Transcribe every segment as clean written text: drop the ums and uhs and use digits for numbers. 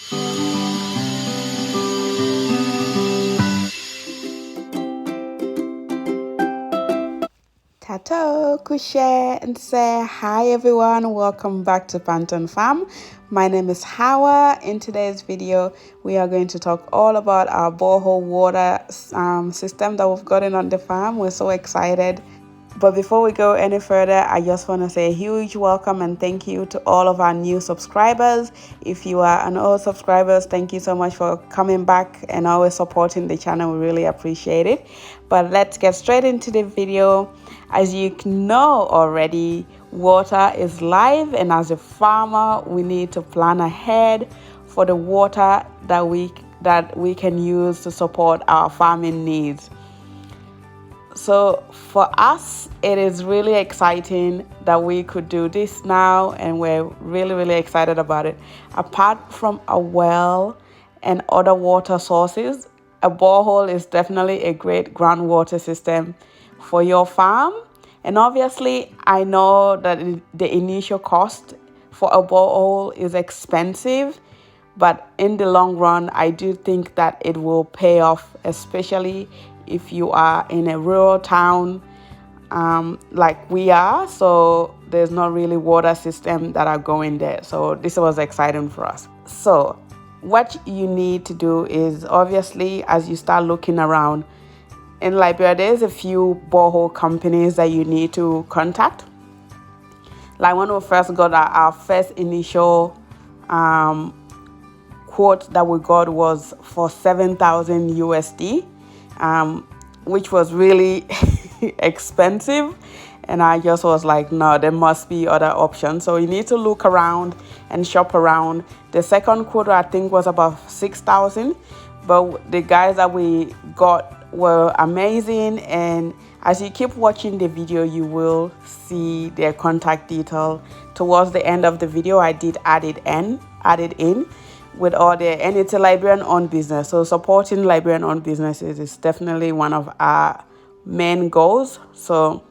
Tato, Kushe, and say hi everyone. Welcome back to Pantten Farm. My name is Hawa. In today's video, we are going to talk all about our borehole water system that we've gotten on the farm. We're so excited. But before we go any further, I just want to say a huge welcome and thank you to all of our new subscribers. If you are an old subscribers, thank you so much for coming back and always supporting the channel. We really appreciate it. But let's get straight into the video. As you know already, water is life, and as a farmer, we need to plan ahead for the water that we can use to support our farming needs. So for us, it is really exciting that we could do this now, and we're really excited about it. Apart from a well and other water sources, a borehole is definitely a great groundwater system for your farm. And obviously, I know that the initial cost for a borehole is expensive, but in the long run, I do think that it will pay off, especially if you are in a rural town like we are. So there's not really water system that are going there. So this was exciting for us. So what you need to do is, obviously, as you start looking around, in Liberia, there's a few borehole companies that you need to contact. Like when we first got our first initial quote that we got was for 7,000 USD, which was really expensive. And I just was like, no, there must be other options. So you need to look around and shop around. The second quote, I think, was about 6,000. But the guys that we got were amazing. And as you keep watching the video, you will see their contact detail. Towards the end of the video, I did add it in with all their, and it's a Liberian-owned business. So supporting Liberian-owned businesses is definitely one of our main goals. So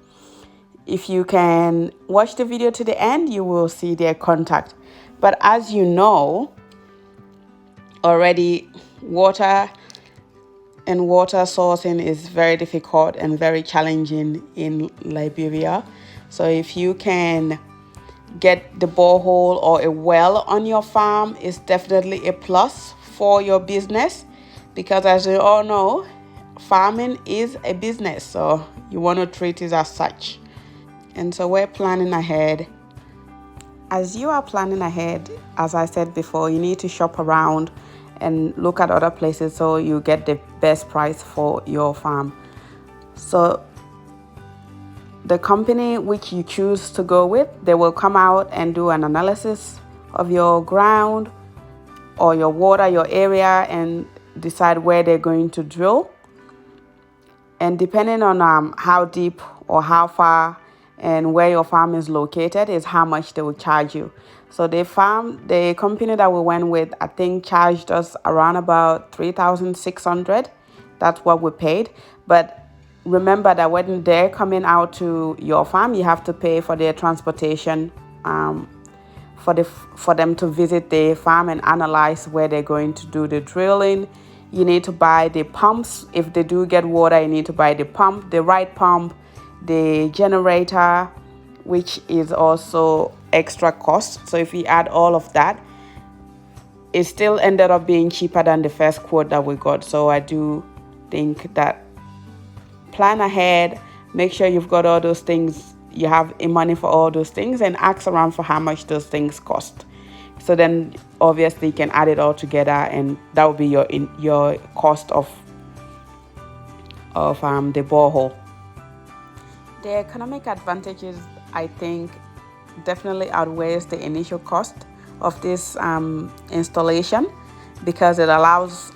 if you can watch the video to the end, you will see their contact. But as you know already, water and water sourcing is very difficult and very challenging in Liberia. So if you can get the borehole or a well on your farm, is definitely a plus for your business, because as you all know, farming is a business, so you want to treat it as such. And so we're planning ahead. As you are planning ahead, as I said before, you need to shop around and look at other places so you get the best price for your farm. So the company which you choose to go with, they will come out and do an analysis of your ground or your water, your area, and decide where they're going to drill. And depending on how deep or how far and where your farm is located is how much they will charge you. So the company that we went with, I think, charged us around about 3,600. That's what we paid. But remember that when they're coming out to your farm, you have to pay for their transportation, for them to visit the farm and analyze where they're going to do the drilling. You need to buy the pumps. If they do get water, you need to buy the pump, the right pump, the generator, which is also extra cost. So if we add all of that, it still ended up being cheaper than the first quote that we got. So I do think that plan ahead, make sure you've got all those things, you have money for all those things, and ask around for how much those things cost. So then obviously you can add it all together, and that will be your cost of the borehole. The economic advantages, I think, definitely outweighs the initial cost of this installation, because it allows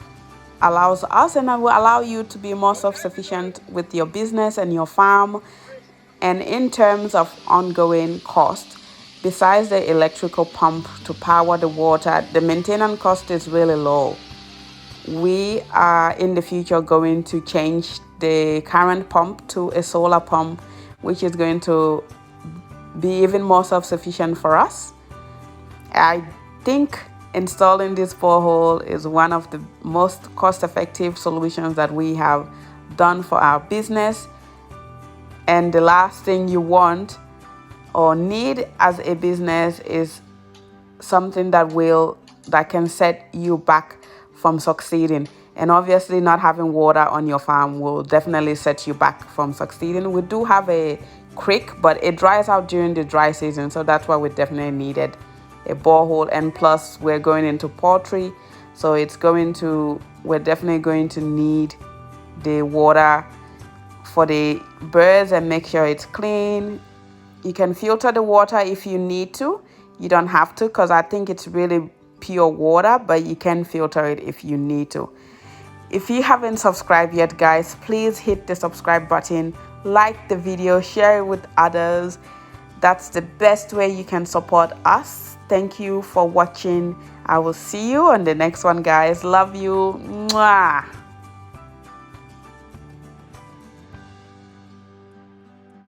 us, and it will allow you to be more self-sufficient with your business and your farm. And in terms of ongoing cost, besides the electrical pump to power the water, the maintenance cost is really low. We are in the future going to change the current pump to a solar pump, which is going to be even more self-sufficient for us. I think installing this borehole is one of the most cost-effective solutions that we have done for our business. And the last thing you want or need as a business is something that can set you back from succeeding. And obviously not having water on your farm will definitely set you back from succeeding. We do have a creek, but it dries out during the dry season, so that's why we definitely needed a borehole. And plus we're going into poultry, so we're definitely going to need the water for the birds and make sure it's clean. You can filter the water if you need to. You don't have to, because I think it's really pure water, but you can filter it if you need to. If you haven't subscribed yet, guys, please hit the subscribe button, like the video, share it with others. That's the best way you can support us. Thank you for watching. I will see you on the next one, guys. Love you. Mwah.